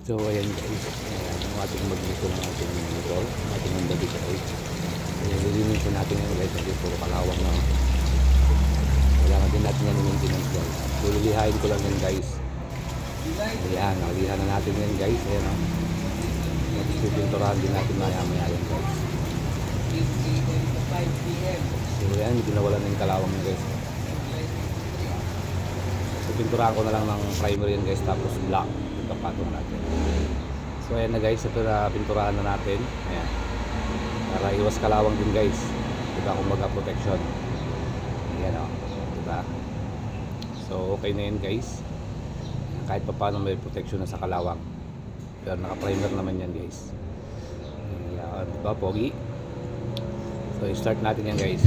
So ayan guys, ang ating magluto ng ating motor, ang ating Honda Beat. Lilinisin natin yan guys, kasi puro kalawang na. Kailangan din natin yan yung maintenance guys. Lilihain ko lang yan guys. Ayan, nakalihan na natin yan guys. Ayan o. Tapos pipinturahan din natin maya yan guys. So ayan, hindi nawalan na yung kalawang yan guys. So pinturahan ko na lang ng primer yan guys, tapos black. Patong natin. So ayan na guys, ito na pinturahan na natin. Ayan. Para iwas kalawang din guys. Diba, kung protection. Ayan o. Diba? So okay na yan guys. Kahit pa paano may protection na sa kalawang. Pero naka-primer naman yan guys. Ayan, diba, pogi? So i-start natin yan guys.